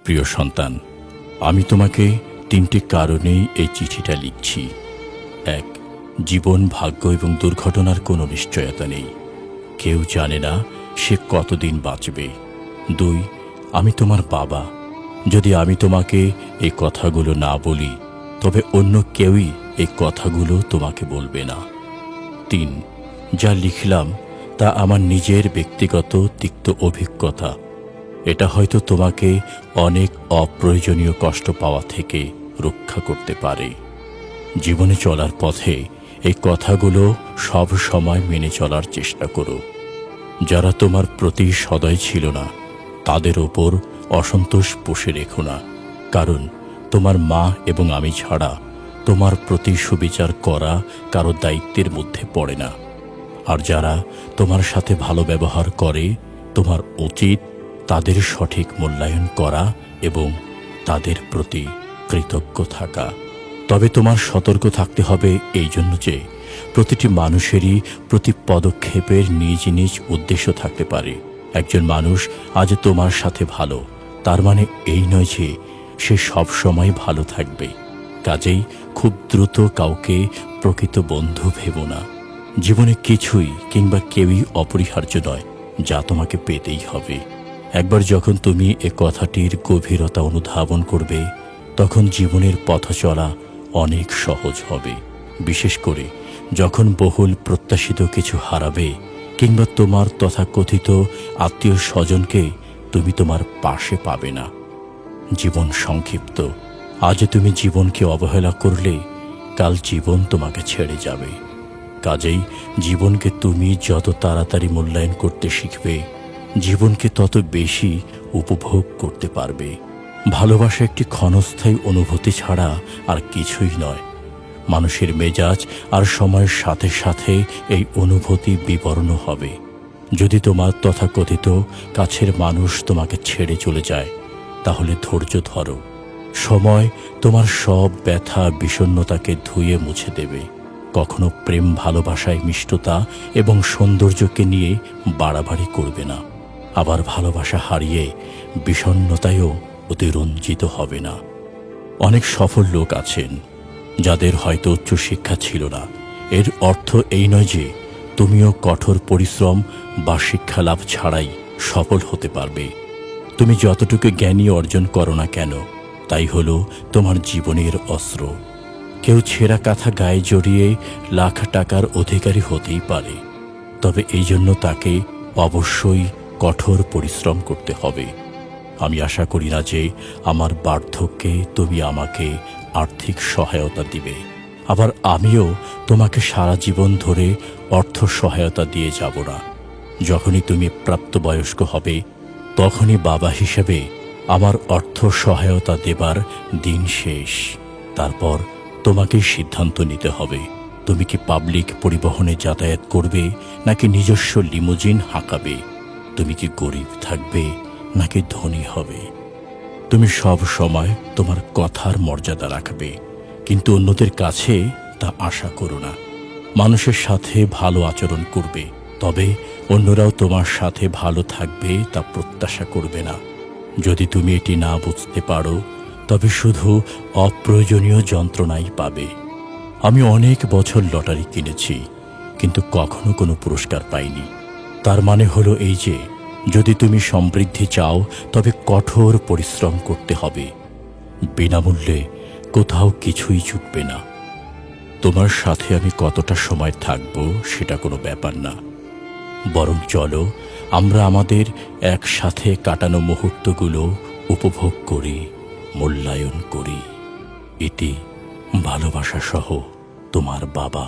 প্রিয় সন্তান, আমি তোমাকে ৩টি কারণেই এই চিঠিটা লিখছি। ১, জীবন, ভাগ্য এবং দুর্ঘটনার কোনো নিশ্চয়তা নেই। কেউ জানে না সে কতদিন বাঁচবে। ২, আমি তোমার বাবা। যদি আমি তোমাকে এই কথাগুলো না বলি, তবে অন্য কেউই এই কথাগুলো তোমাকে বলবে না। ৩, যা লিখলাম তা আমার নিজের ব্যক্তিগত তিক্ত অভিজ্ঞতা। এটা হয়তো তোমাকে অনেক অপ্রয়োজনীয় কষ্ট পাওয়া থেকে রক্ষা করতে পারে। জীবনে চলার পথে এই কথাগুলো সব সময় মেনে চলার চেষ্টা করো। যারা তোমার প্রতি সদয় ছিল না, তাদের ওপর অসন্তোষ পুষে রেখো না, কারণ তোমার মা এবং আমি ছাড়া তোমার প্রতি সুবিচার করা কারো দায়িত্বের মধ্যে পড়ে না। আর যারা তোমার সাথে ভালো ব্যবহার করে, তোমার উচিত তাদের সঠিক মূল্যায়ন করা এবং তাদের প্রতি কৃতজ্ঞ থাকা। তবে তোমার সতর্ক থাকতে হবে এই জন্য যে প্রতিটি মানুষেরই প্রতি পদক্ষেপের নিজ নিজ উদ্দেশ্য থাকতে পারে। একজন মানুষ আজ তোমার সাথে ভালো, তার মানে এই নয় যে সে সব সময় ভালো থাকবে। কাজেই খুব দ্রুত কাউকে প্রকৃত বন্ধু ভেবো না। জীবনে কিছুই কিংবা কেউই অপরিহার্য নয় যা তোমাকে পেতেই হবে। একবার যখন তুমি এ কথাটির গভীরতা অনুধাবন করবে, তখন জীবনের পথ চলা অনেক সহজ হবে। বিশেষ করে যখন বহুল প্রত্যাশিত কিছু হারাবে কিংবা তোমার তথাকথিত আত্মীয় স্বজনকে তুমি তোমার পাশে পাবে না। জীবন সংক্ষিপ্ত। আজ তুমি জীবনকে অবহেলা করলে কাল জীবন তোমাকে ছেড়ে যাবে। কাজেই জীবনকে তুমি যত তাড়াতাড়ি মূল্যায়ন করতে শিখবে, জীবনকে তত বেশি উপভোগ করতে পারবে। ভালোবাসা একটি ক্ষণস্থায়ী অনুভূতি ছাড়া আর কিছুই নয়। মানুষের মেজাজ আর সময়ের সাথে সাথে এই অনুভূতি বিবর্ণ হবে। যদি তোমার তথাকথিত কাছের মানুষ তোমাকে ছেড়ে চলে যায়, তাহলে ধৈর্য ধরো। সময় তোমার সব ব্যথা বিষণ্ণতাকে ধুয়ে মুছে দেবে। কখনো প্রেম ভালোবাসায় মিষ্টতা এবং সৌন্দর্যকে নিয়ে বাড়াবাড়ি করবে না। আবার ভালোবাসা হারিয়ে বিষণ্ণতায়ও অতিরঞ্জিত হবে না। অনেক সফল লোক আছেন যাদের হয়তো উচ্চশিক্ষা ছিল না। এর অর্থ এই নয় যে তুমিও কঠোর পরিশ্রম বা শিক্ষা লাভ ছাড়াই সফল হতে পারবে। তুমি যতটুকু জ্ঞানী অর্জন করো না কেন, তাই হলো তোমার জীবনের অস্ত্র। কেউ ছেঁড়া কাঁথা গায়ে জড়িয়ে লাখ টাকার অধিকারী হতেই পারে, তবে এই জন্য তাকে অবশ্যই কঠোর পরিশ্রম করতে হবে। আমি আশা করি না যে আমার বার্ধক্যে তুমি আমাকে আর্থিক সহায়তা দিবে, আবার আমিও তোমাকে সারা জীবন ধরে অর্থ সহায়তা দিয়ে যাব না। যখনই তুমি প্রাপ্তবয়স্ক হবে, তখনই বাবা হিসেবে আমার অর্থ সহায়তা দেবার দিন শেষ। তারপর তোমাকে সিদ্ধান্ত নিতে হবে, তুমি কি পাবলিক পরিবহনে যাতায়াত করবে নাকি নিজস্ব লিমুজিন হাঁকাবে। তুমি কি গরিব থাকবে নাকি ধনী হবে। তুমি সব সময় তোমার কথার মর্যাদা রাখবে, কিন্তু অন্যদের কাছে তা আশা করো না। মানুষের সাথে ভালো আচরণ করবে, তবে অন্যরাও তোমার সাথে ভালো থাকবে তা প্রত্যাশা করবে না। যদি তুমি এটি না বুঝতে পারো, তবে শুধু অপ্রয়োজনীয় যন্ত্রণাই পাবে। আমি অনেক বছর লটারি কিনেছি, কিন্তু কখনো কোনো পুরস্কার পাইনি। তার মানে হলো এই যে যদি তুমি সমৃদ্ধি চাও, তবে কঠোর পরিশ্রম করতে হবে। বিনামূল্যে কোথাও কিছুই জুটবে না। তোমার সাথে আমি কতটা সময় থাকব সেটা কোনো ব্যাপার না, বরং চলো আমরা আমাদের একসাথে কাটানো মুহূর্তগুলো উপভোগ করি, মূল্যায়ন করি। এটি ভালোবাসা সহ তোমার বাবা।